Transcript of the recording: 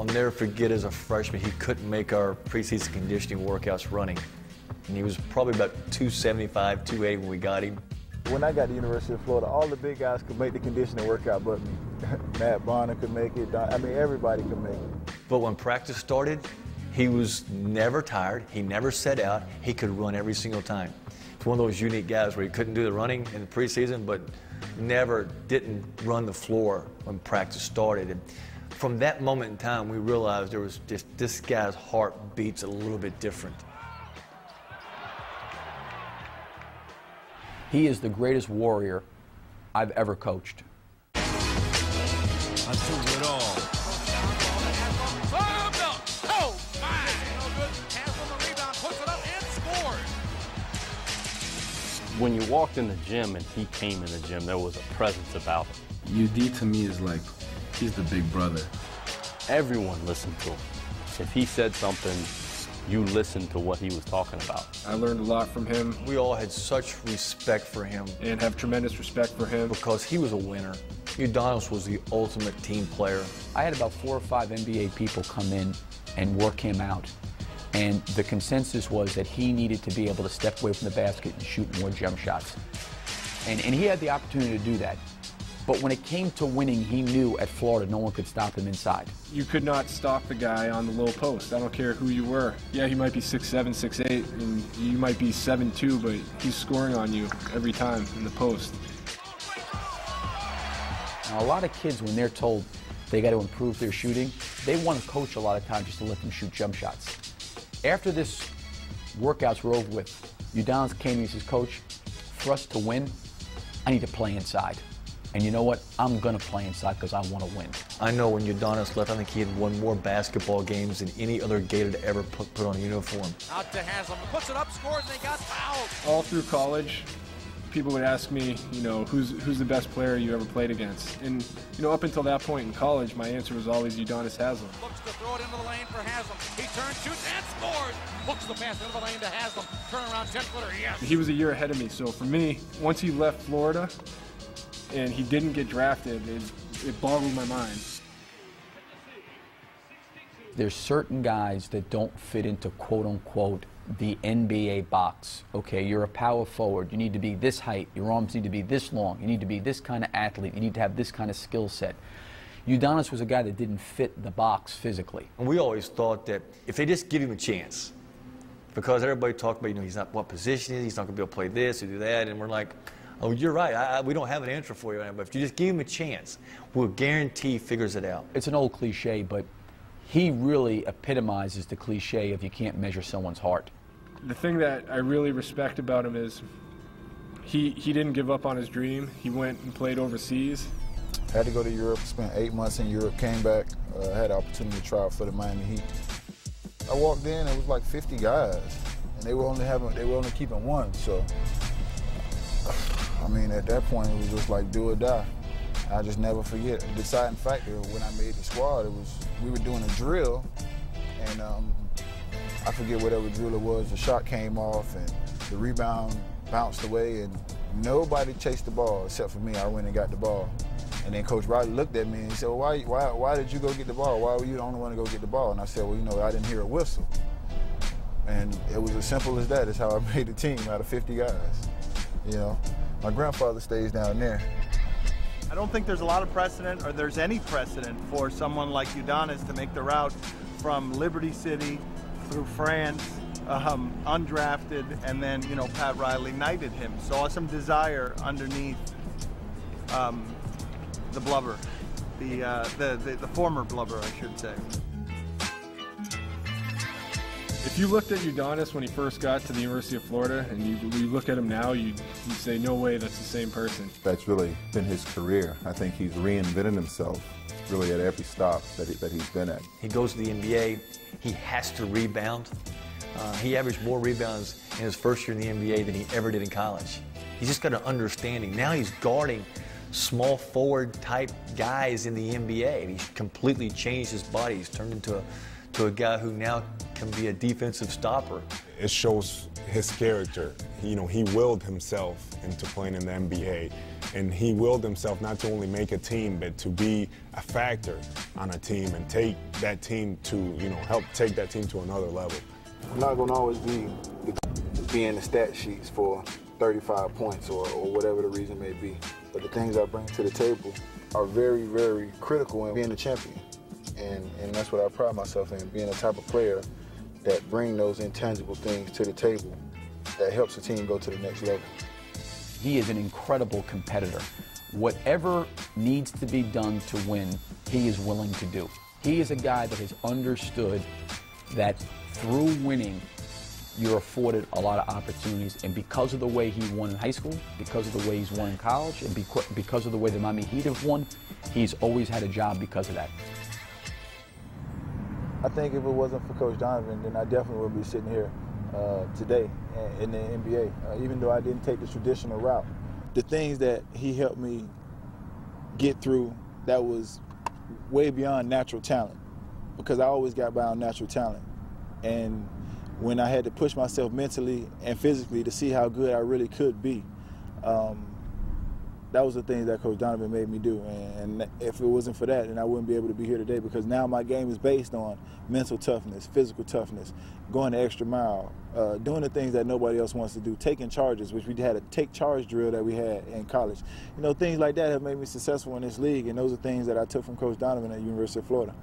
I'll never forget as a freshman, he couldn't make our preseason conditioning workouts running. And he was probably about 275, 280 when we got him. When I got to the University of Florida, all the big guys could make the conditioning workout but me. Matt Bonner could make it. I mean, everybody could make it. But when practice started, he was never tired. He never set out. He could run every single time. It's one of those unique guys where he couldn't do the running in the preseason, but never didn't run the floor when practice started. And from that moment in time, we realized there was just this guy's heart beats a little bit different. He is the greatest warrior I've ever coached. When you walked in the gym and he came in the gym, there was a presence about him. UD to me is like, he's the big brother. Everyone listened to him. If he said something, you listened to what he was talking about. I learned a lot from him. We all had such respect for him. And have tremendous respect for him. Because he was a winner. Udonis was the ultimate team player. I had about 4 or 5 NBA people come in and work him out. And the consensus was that he needed to be able to step away from the basket and shoot more jump shots. And he had the opportunity to do that. But when it came to winning, he knew at Florida no one could stop him inside. You could not stop the guy on the low post. I don't care who you were. Yeah, he might be 6'7", 6'8", and you might be 7'2", but he's scoring on you every time in the post. Now, a lot of kids, when they're told they got to improve their shooting, they want to coach a lot of times just to let them shoot jump shots. After this workouts were over with, Udonis came to me and says, Coach, for us to win, I need to play inside. And you know what? I'm going to play inside because I want to win. I know when Udonis left, I think he had won more basketball games than any other Gator to ever put on a uniform. Out to Haslem, puts it up, scores, and they got fouled. All through college, people would ask me, you know, who's the best player you ever played against? And, you know, up until that point in college, my answer was always Udonis Haslem. Looks to throw it into the lane for Haslem. He turns, shoots, and scores. Hooks the pass into the lane to Haslem. Turn around, 10-footer, yes. He was a year ahead of me, so for me, once he left Florida and he didn't get drafted, it boggled my mind. There's certain guys that don't fit into quote-unquote the NBA box. Okay, you're a power forward. You need to be this height. Your arms need to be this long. You need to be this kind of athlete. You need to have this kind of skill set. Udonis was a guy that didn't fit the box physically. And we always thought that if they just give him a chance, because everybody talked about, you know, he's not what position he's not going to be able to play this or do that, and we're like, oh, you're right. We don't have an answer for you, but if you just give him a chance, we'll guarantee he figures it out. It's an old cliche, but he really epitomizes the cliche of you can't measure someone's heart. The thing that I really respect about him is he didn't give up on his dream. He went and played overseas. I had to go to Europe, spent 8 months in Europe, came back, had the opportunity to try out for the Miami Heat. I walked in, it was like 50 guys, and they were only keeping one, so I mean, at that point, it was just like do or die. I just never forget. The deciding factor when I made the squad, we were doing a drill, and I forget whatever drill it was. The shot came off, and the rebound bounced away, and nobody chased the ball except for me. I went and got the ball. And then Coach Riley looked at me and he said, well, why did you go get the ball? Why were you the only one to go get the ball? And I said, well, you know, I didn't hear a whistle. And it was as simple as that. It's how I made the team out of 50 guys. You know, my grandfather stays down there. I don't think there's a lot of precedent, or there's any precedent for someone like Udonis to make the route from Liberty City through France, undrafted, and then, you know, Pat Riley knighted him. Saw some desire underneath the blubber, the former blubber, I should say. If you looked at Udonis when he first got to the University of Florida and you look at him now, you'd say, no way, that's the same person. That's really been his career. I think he's reinvented himself really at every stop that he's been at. He goes to the NBA, he has to rebound. He averaged more rebounds in his first year in the NBA than he ever did in college. He's just got an understanding. Now he's guarding small forward type guys in the NBA. He's completely changed his body. He's turned into a guy who now can be a defensive stopper. It shows his character. You know, he willed himself into playing in the NBA. And he willed himself not to only make a team, but to be a factor on a team and take that team to, help take that team to another level. I'm not going to always be in the stat sheets for 35 points or whatever the reason may be. But the things I bring to the table are very, very critical in being a champion. And that's what I pride myself in, being the type of player that bring those intangible things to the table that helps the team go to the next level. He is an incredible competitor. Whatever needs to be done to win, he is willing to do. He is a guy that has understood that through winning, you're afforded a lot of opportunities. And because of the way he won in high school, because of the way he's won in college, and because of the way the Miami Heat have won, he's always had a job because of that. I think if it wasn't for Coach Donovan, then I definitely wouldn't be sitting here today in the NBA, even though I didn't take the traditional route. The things that he helped me get through, that was way beyond natural talent, because I always got by on natural talent. And when I had to push myself mentally and physically to see how good I really could be, that was the things that Coach Donovan made me do. And if it wasn't for that, then I wouldn't be able to be here today, because now my game is based on mental toughness, physical toughness, going the extra mile, doing the things that nobody else wants to do, taking charges, which we had a take charge drill that we had in college. Things like that have made me successful in this league, and those are things that I took from Coach Donovan at the University of Florida.